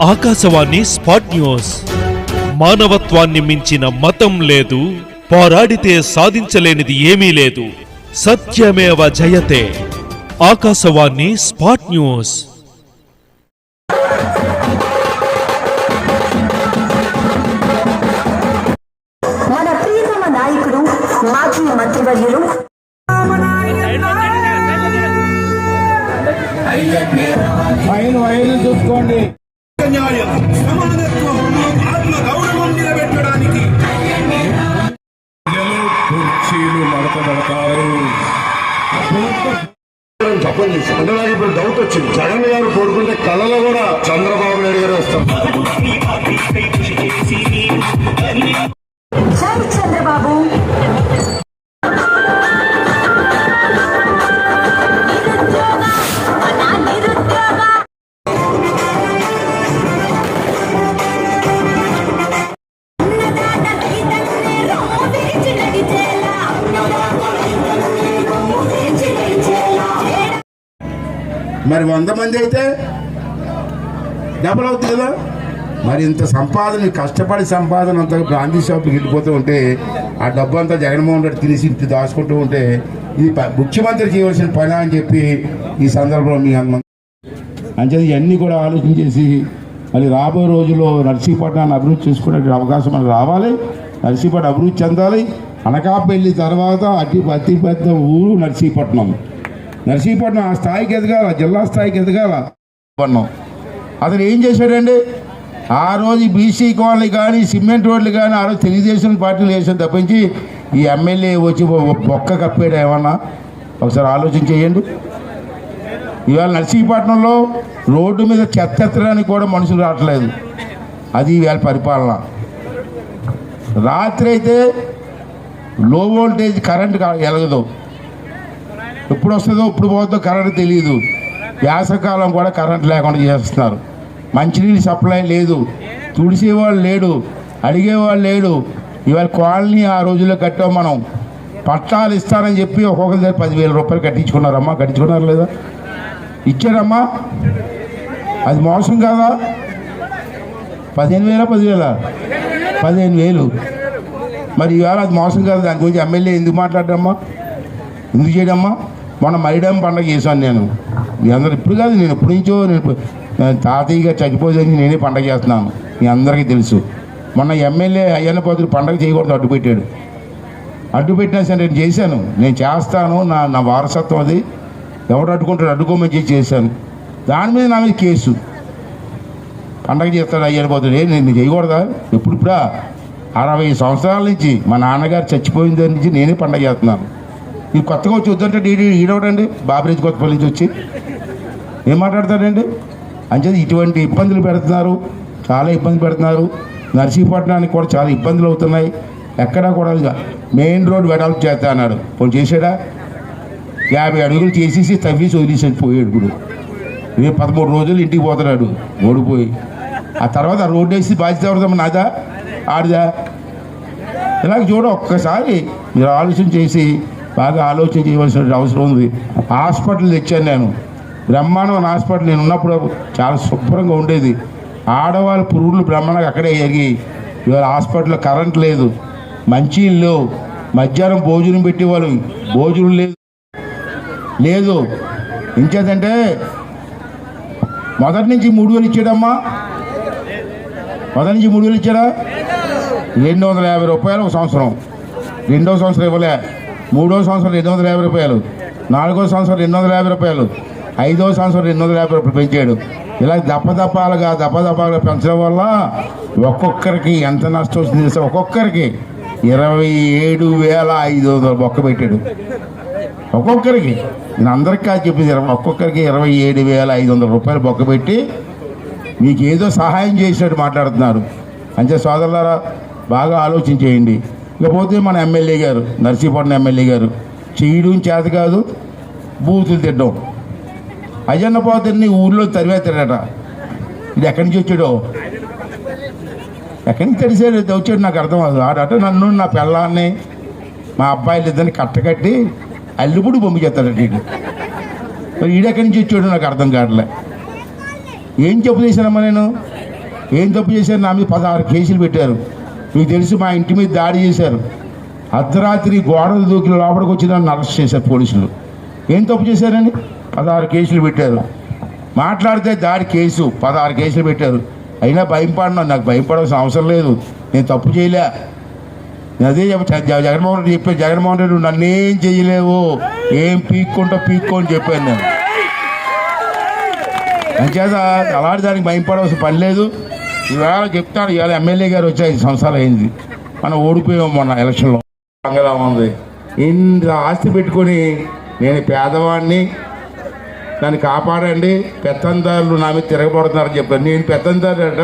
Akashvani spot news. మానవత్వాన్ని మించిన మతం లేదు, పోరాడితే సాధించలేనిది ఏమీ లేదు. సత్యమేవ జయతే. Akashvani spot news. మన ప్రియతమ నాయకుడు మాజీ మంత్రివర్యులు చూసుకోండి. న్యాయం, సమానత్వం, ఆత్మ గౌరవం నిలబెట్టడానికి కుర్చీలు మడతబడతారు. తప్పని చేసి అంటే నాకు ఇప్పుడు డౌట్ వచ్చింది. జగన్ గారు కోరుకుంటే కళలో కూడా చంద్రబాబు నాయుడు గారు వస్తారు. జై చంద్రబాబు. మరి 100 మంది అయితే డబుల్ అవుతుంది కదా. మరి ఇంత సంపాదన, కష్టపడి సంపాదన అంతా గాంధీ షాప్కి వెళ్ళిపోతూ ఉంటే ఆ డబ్బు అంతా జగన్మోహన్ రెడ్డి తినేసి ఇంటి దాచుకుంటూ ఉంటే ఇది ముఖ్యమంత్రి చేయవలసిన పని అని చెప్పి ఈ సందర్భంలో మీ అంతే ఇవన్నీ కూడా ఆలోచించేసి మరి రాబోయే రోజుల్లో నర్సీపట్నాన్ని అభివృద్ధి చేసుకునే అవకాశం మనకు రావాలి. నర్సీపట్నం అభివృద్ధి చెందాలి. అనకాపల్లి తర్వాత అతిపెద్ద ఊరు నర్సీపట్నం. నర్సీపట్నం ఆ స్థాయికి ఎదగాల, జిల్లా స్థాయికి ఎదగాల. అతను ఏం చేశాడండి? ఆ రోజు బీసీ కాలనీ కానీ సిమెంట్ రోడ్లు కానీ ఆ రోజు తెలుగుదేశం పార్టీలు వేసాను తప్పించి ఈ ఎమ్మెల్యే వచ్చి బొక్క కప్పాడు ఏమన్నా? ఒకసారి ఆలోచన చేయండి. ఇవాళ నర్సీపట్నంలో రోడ్డు మీద చెత్త ఎత్తడానికి కూడా మనుషులు రావట్లేదు. అది ఇవాళ పరిపాలన. రాత్రి అయితే లో వోల్టేజ్ కరెంట్ ఎలగదు. ఎప్పుడు వస్తుందో ఎప్పుడు పోతుందో కరెంట్ తెలియదు. వేసవకాలం కూడా కరెంట్ లేకుండా చేస్తున్నారు. మంచినీళ్ళు సప్లై లేదు, తుడిసేవాళ్ళు లేడు, అడిగేవాళ్ళు లేడు. ఇవాళ కాలనీ ఆ రోజుల్లో కట్టాం మనం. పట్టాలు ఇస్తానని చెప్పి ఒక్కొక్కరి దగ్గర 10,000 రూపాయలు కట్టించుకున్నారమ్మా. కట్టించుకున్నారు లేదా? ఇచ్చారమ్మా. అది మోసం కాదా? 15,000 15,000. మరి ఇవాళ అది మోసం కాదు. దాని గురించి ఎమ్మెల్యే ఎందుకు మాట్లాడమ్మా? ఎందుకు చేయడమ్మా? మొన్న మైడాం పండగ చేశాను నేను. మీ అందరూ ఇప్పుడు కాదు, నేను ఎప్పటి నుంచో నేను తాతయ్యగా చచ్చిపోయేదని నేనే పండగ చేస్తున్నాను. మీ అందరికీ తెలుసు. మొన్న ఎమ్మెల్యే అయ్యన్న పాత్రుడు పండగ చేయకూడదు అడ్డుపెట్టాడు. అడ్డుపెట్టినా సరే నేను చేశాను, నేను చేస్తాను, నా వారసత్వం అది. ఎవడు అడ్డుకుంటాడు? అడ్డుకోమని చేశాను. దాని మీద నా మీద కేసు. పండగ చేస్తాడు అయ్యన్న పాత్రుడు. నేను చేయకూడదా? ఇప్పుడా 60 సంవత్సరాల నుంచి మా నాన్నగారు చచ్చిపోయిన దగ్గర నుంచి నేనే పండగ చేస్తున్నాను. ఈ కొత్తగా వచ్చి వద్దంటే ఈడవడండి బాబరేజ్ కొత్తపల్లి నుంచి వచ్చి ఏం మాట్లాడతాడండి? అంచేది ఇటువంటి ఇబ్బందులు పెడుతున్నారు, చాలా ఇబ్బంది పెడుతున్నారు. నర్సీపట్నానికి కూడా చాలా ఇబ్బందులు అవుతున్నాయి. ఎక్కడా కూడా మెయిన్ రోడ్ వెడల్పు చేస్తా అన్నాడు. పోనీ చేశాడా? 50 అడుగులు చేసేసి తవ్వేసి వదిలేసి పోయాడు. ఇప్పుడు రేపు 13 రోజులు ఇంటికి పోతున్నాడు ఓడిపోయి. ఆ తర్వాత ఆ రోడ్డు వేసి బాధ్యత ఎవరిదా? నాదా ఆడిదా? ఇలాగ చూడ ఒక్కసారి మీరు ఆలోచన చేసి బాగా ఆలోచన చేయవలసిన అవసరం ఉంది. హాస్పిటల్ తెచ్చాను నేను. బ్రహ్మాండమైన హాస్పిటల్. నేను ఉన్నప్పుడు చాలా శుభ్రంగా ఉండేది. ఆడవాళ్ళ పురుగులు బ్రహ్మాండంగా అక్కడే ఎరిగి. ఇవాళ హాస్పిటల్లో కరెంట్ లేదు, మంచినీళ్ళు లేవు, మధ్యాహ్నం భోజనం పెట్టేవాళ్ళు, భోజనం లేదు. ఇంకేదంటే మొదటి నుంచి 3,000 ఇచ్చాడమ్మా. మొదటి నుంచి 3,000 ఇచ్చాడా? 250 రూపాయలు ఒక సంవత్సరం. 2వ సంవత్సరం ఇవ్వలే. 3వ సంవత్సరం 250 రూపాయలు. 4వ సంవత్సరం 250 రూపాయలు. 5వ సంవత్సరం 250 రూపాయలు పెంచాడు. ఇలా దప్పదప్పాలుగా పెంచడం వల్ల ఒక్కొక్కరికి ఎంత నష్టం వస్తుంది? ఒక్కొక్కరికి 27,500 బొక్క పెట్టాడు. ఒక్కొక్కరికి. నేను అందరికీ కాదు చెప్పింది. ఒక్కొక్కరికి 27,500 రూపాయలు బొక్క పెట్టి మీకు ఏదో సహాయం చేసినట్టు మాట్లాడుతున్నారు. అంతే సోదరులారా, బాగా ఆలోచన చేయండి. ఇకపోతే మన ఎమ్మెల్యే గారు, నర్సీపట్నం ఎమ్మెల్యే గారు చేయడం చేత కాదు, బూతులు తిట్టడం. అయ్యన్న పాత్రుడిని ఊళ్ళో తరివేస్తాడట. ఇది ఎక్కడి నుంచి వచ్చాడో, ఎక్కడి నుంచి తెలిసాడు వచ్చాడు నాకు అర్థం కాదు. ఆడట నన్ను, నా పిల్లాన్ని, మా అబ్బాయిలు ఇద్దరిని కట్టకట్టి అల్లుపుడు పంపించేస్తాడట. ఈడెక్కడి నుంచి వచ్చాడు నాకు అర్థం కావట్లే. ఏం చెప్పు చేశానమ్మా నేను? ఏం తప్పు చేశారు? నా మీద 16 కేసులు పెట్టారు. మీకు తెలుసు, మా ఇంటి మీద దాడి చేశారు. అర్ధరాత్రి గోడలు దూకి లోపలికి వచ్చి నన్ను అరెస్ట్ చేశారు పోలీసులు. ఏం తప్పు చేశారని 16 కేసులు పెట్టారు. మాట్లాడితే దాడి కేసు 16 కేసులు పెట్టారు. అయినా భయపడినా, నాకు భయపడాల్సిన అవసరం లేదు, నేను తప్పు చేయలే. నేను అదే జగన్మోహన్ రెడ్డి చెప్పాను, జగన్మోహన్ రెడ్డి నువ్వు నన్నేం చేయలేవు, ఏం పీక్కో అని చెప్పాను నేను. అంచేత అలాంటి దానికి భయపడవలసిన పని లేదు. ఈవేళ చెప్తాను, ఇవాళ ఎమ్మెల్యే గారు వచ్చి 5 సంవత్సరాలు అయింది, మనం ఓడిపోయాం మొన్న ఎలక్షన్లో. బంగళా ఉంది, ఇంత ఆస్తి పెట్టుకొని నేను పేదవాడిని, నన్ను కాపాడండి, పెత్తందారులు నా మీద తిరగబడుతున్నారని చెప్పాను. నేను పెత్తందారుడట,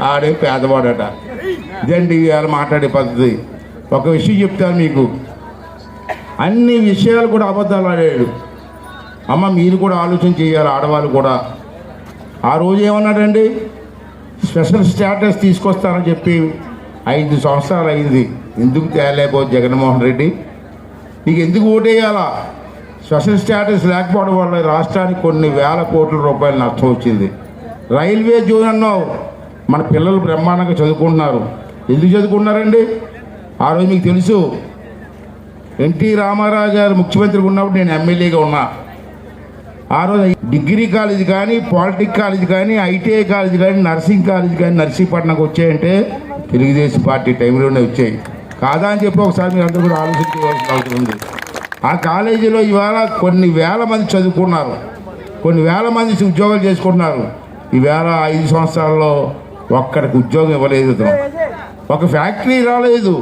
ఆడే పేదవాడట. ఇదండి ఇవాళ మాట్లాడే పద్ధతి. ఒక విషయం చెప్తాను మీకు, అన్ని విషయాలు కూడా అబద్ధాలు ఆడాడు. అమ్మ మీరు కూడా ఆలోచన చేయాలి, ఆడవాళ్ళు కూడా. ఆ రోజు ఏమన్నాడండి, స్పెషల్ స్టేటస్ తీసుకొస్తానని చెప్పి 5 సంవత్సరాలు అయింది. ఎందుకు తేలేకపోతే జగన్మోహన్ రెడ్డి, నీకు ఎందుకు ఓటేయాలా? స్పెషల్ స్టేటస్ లేకపోవడం వల్ల రాష్ట్రానికి కొన్ని వేల కోట్ల రూపాయలు నష్టం వచ్చింది. రైల్వే జోన్ అన్నావు, మన పిల్లలు బ్రహ్మాండంగా చదువుకుంటున్నారు. ఎందుకు చదువుకున్నారండి? ఆ రోజు మీకు తెలుసు, ఎన్టీ రామారావు గారు ముఖ్యమంత్రిగా ఉన్నప్పుడు నేను ఎమ్మెల్యేగా ఉన్నా. ఆ రోజు డిగ్రీ కాలేజ్ కానీ, పాలిటెక్ కాలేజ్ కానీ, ఐటీఐ కాలేజ్ కానీ, నర్సింగ్ కాలేజ్ కానీ నర్సీపట్నంకి వచ్చాయంటే తెలుగుదేశం పార్టీ టైంలోనే వచ్చాయి. కాదా అని చెప్పి ఒకసారి మీరు అందరూ కూడా ఆలోచించవలసిన అవసరం ఉంది. ఆ కాలేజీలో ఇవాళ కొన్ని వేల మంది చదువుకున్నారు, కొన్ని వేల మంది ఉద్యోగాలు చేసుకుంటున్నారు. ఈవేళ 5 సంవత్సరాల్లో ఒక్కడికి ఉద్యోగం ఇవ్వలేదు, ఒక ఫ్యాక్టరీ రాలేదు.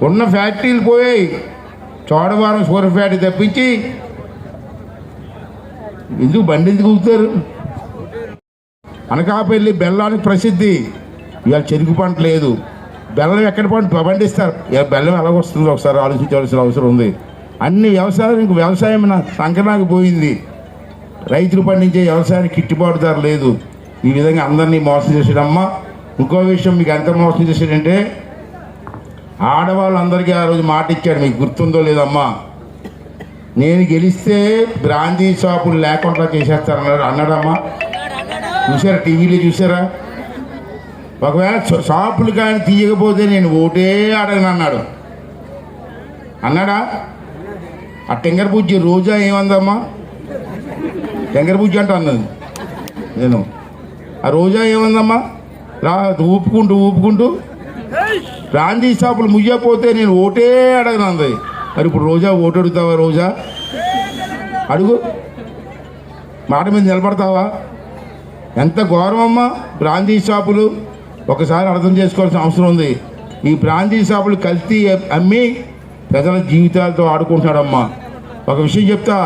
ఉన్న ఫ్యాక్టరీలు పోయాయి. చోడవరం సూర్య ఫ్యాక్టరీ తప్పించి ఎందుకు బండి ఎందుకు ఊగుతారు? అనకాపల్లి బెల్లానికి ప్రసిద్ధి, ఇవాళ చెరుకు పంట లేదు. బెల్లం ఎక్కడ పండిస్తారు? బెల్లం ఎలాగొస్తుందో ఒకసారి ఆలోచించవలసిన అవసరం ఉంది. అన్ని వ్యవసాయం సంకనాకి పోయింది. రైతులు పండించే వ్యవసాయానికి గిట్టుబాటు ధర లేదు. ఈ విధంగా అందరినీ మోసం చేసాడమ్మా. ఇంకో విషయం మీకు ఎంత మోసం చేశాడంటే, ఆడవాళ్ళందరికీ ఆ రోజు మాట ఇచ్చాడు, మీకు గుర్తుందో లేదమ్మా, నేను గెలిస్తే బ్రాందీ షాపులు లేకుండా చేసేస్తానన్నాడు. అన్నాడమ్మా, చూసారా? టీవీలో చూసారా? ఒకవేళ షాపులు కానీ తీయకపోతే నేను ఓటే అడగను అన్నాడు. అన్నాడా? ఆ టెంగర్ బుజ్జి రోజా ఏమందమ్మా? టెంగర్ బుజ్జి అంట అన్నది నేను. ఆ రోజా ఏమందమ్మా? ఊపుకుంటూ బ్రాందీ షాపులు ముయ్యపోతే నేను ఓటే అడగను అంది. మరి ఇప్పుడు రోజా ఓటు అడుగుతావా? రోజా అడుగు, మాట మీద నిలబడతావా? ఎంత గౌరవమ్మా బ్రాందీ షాపులు. ఒకసారి అర్థం చేసుకోవాల్సిన అవసరం ఉంది. ఈ బ్రాందీ షాపులు కల్తీ అమ్మి ప్రజల జీవితాలతో ఆడుకుంటున్నాడమ్మా. ఒక విషయం చెప్తా,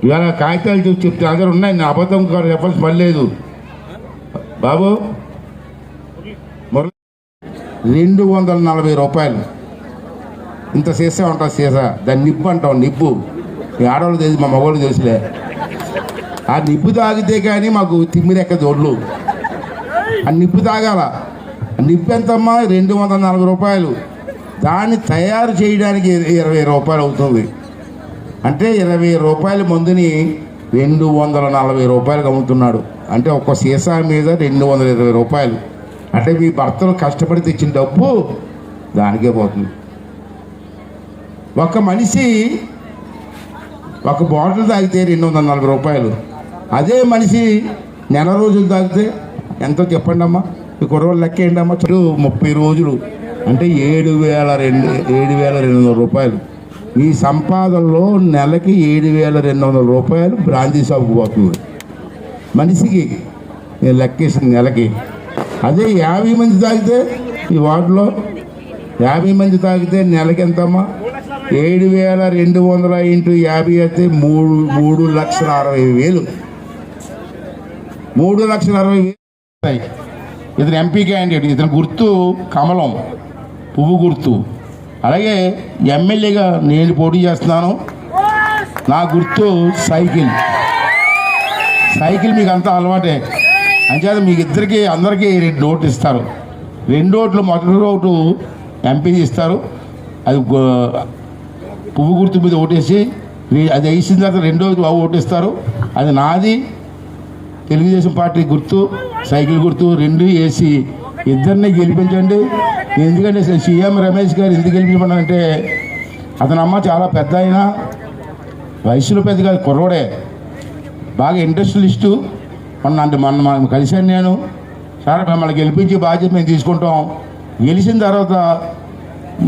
ఇవాళ కాగితాలు చూసి చెప్తే అందరూ ఉన్నాయి, నా అబద్ధం చెప్పాల్సి పని లేదు బాబు. 240 రూపాయలు ఇంత సీసా ఉంటుంది. సీసా దాన్ని నిప్పు అంటాం, నిప్పు. ఈ ఆడవాళ్ళు తెలిసి, మా మగవాళ్ళు తెలుసులే. ఆ నిప్పు తాగితే కానీ మాకు తిమ్మిరెక్కదు ఒళ్ళు. ఆ నిప్పు తాగాల. నిప్పు ఎంతమ్మా? 240 రూపాయలు. దాన్ని తయారు చేయడానికి 20 రూపాయలు అవుతుంది. అంటే 20 రూపాయల మందుని 240 రూపాయలకు అమ్ముతున్నాడు. అంటే ఒక్క సీసా మీద 220 రూపాయలు. అంటే మీ భర్తలు కష్టపడి తెచ్చిన డబ్బు దానికే పోతుంది. ఒక మనిషి ఒక బాటిల్ తాగితే 240 రూపాయలు. అదే మనిషి నెల రోజులు తాగితే ఎంతో చెప్పండి అమ్మా. ఈ కుర్రవాళ్ళు లెక్క ఏంటమ్మా? 30 రోజులు అంటే 7,200 రూపాయలు. మీ సంపాదనలో నెలకి 7,200 రూపాయలు బ్రాందీ షాపుకి పోతుంది మనిషికి. నేను లెక్కేసిన నెలకి. అదే 50 మంది తాగితే, ఈ వార్డులో 50 మంది తాగితే నెలకి ఎంతమ్మా? 7,200 ఇంటూ 50 అయితే 3,60,000. 3,60,000. ఇతను ఎంపీ క్యాండిడేట్. ఇతని గుర్తు కమలం, పువ్వు గుర్తు. అలాగే ఎమ్మెల్యేగా నేను పోటీ చేస్తున్నాను. నా గుర్తు సైకిల్. మీకు అంతా అలవాటే. అంచేత మీకు ఇద్దరికి అందరికీ 2 ఓట్లు ఇస్తారు. 2 ఓట్లు, మొదటి ఓటు ఎంపీ ఇస్తారు. అది పువ్వు గుర్తు మీద ఓటేసి, అది వేసిన తర్వాత 2వ ఓటు ఇస్తారు. అది నాది. తెలుగుదేశం పార్టీ గుర్తు సైకిల్ గుర్తు రెండు వేసి ఇద్దరిని గెలిపించండి. ఎందుకంటే సీఎం రమేష్ గారు ఎందుకు గెలిపించమన్నారంటే అతని అమ్మ చాలా పెద్ద అయినా వయసులో పెద్ద కాదు, కుర్రోడే, బాగా ఇండస్ట్రియలిస్టు. మనం కలిశాను నేను. సార్ మిమ్మల్ని గెలిపించి బాధ్యత మేము తీసుకుంటాం. గెలిచిన తర్వాత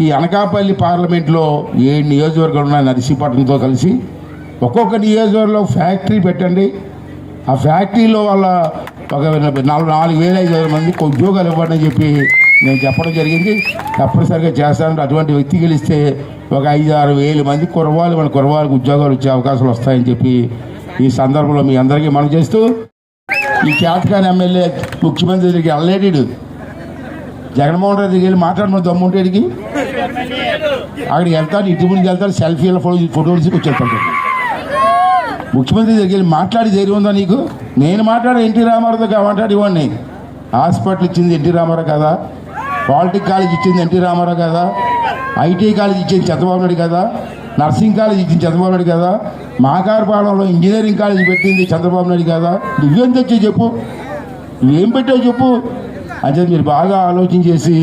ఈ అనకాపల్లి పార్లమెంట్లో 7 నియోజకవర్గాలు ఉన్నాయి నర్సీపట్నంతో కలిసి. ఒక్కొక్క నియోజకవర్గంలో ఫ్యాక్టరీ పెట్టండి. ఆ ఫ్యాక్టరీలో వాళ్ళ ఒక 4,500 మందికి ఉద్యోగాలు ఇవ్వండి అని చెప్పి నేను చెప్పడం జరిగింది. తప్పనిసరిగా చేస్తాను. అటువంటి వ్యక్తి గెలిస్తే ఒక 5-6 వేల మంది మన కుర్రవాళ్ళకి ఉద్యోగాలు వచ్చే అవకాశాలు వస్తాయని చెప్పి ఈ సందర్భంలో మీ అందరికీ మనం చేస్తూ, ఈ చేతకాని ఎమ్మెల్యే ముఖ్యమంత్రి దగ్గరికి వెళ్ళలేడు. జగన్మోహన్ రెడ్డి దగ్గరికి వెళ్ళి మాట్లాడమని దమ్ముంటేడికి అక్కడికి వెళ్తాడు, ఇంటి ముందుకు వెళ్తాడు, సెల్ఫీల ఫోటోలు వచ్చేస్తాడు. ముఖ్యమంత్రి దగ్గరికి వెళ్ళి మాట్లాడి ధైర్యం ఉందా నీకు? నేను మాట్లాడే ఎన్టీ రామారావుతో మాట్లాడి ఇవ్వండి. హాస్పిటల్ ఇచ్చింది ఎన్టీ రామారావు కదా, పాలిటిక్ కాలేజ్ ఇచ్చింది ఎన్టీ రామారావు కదా, ఐటీ కాలేజ్ ఇచ్చింది చంద్రబాబు నాయుడు కదా, నర్సింగ్ కాలేజ్ ఇచ్చింది చంద్రబాబు నాయుడు కదా, మాకారపాలెంలో ఇంజనీరింగ్ కాలేజ్ పెట్టింది చంద్రబాబు నాయుడు కదా. నువ్వేం తెచ్చి చెప్పు, నువ్వేం పెట్టావు చెప్పు. అంటే మీరు బాగా ఆలోచన చేసి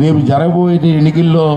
రేపు జరగబోయే ఎన్నికల్లో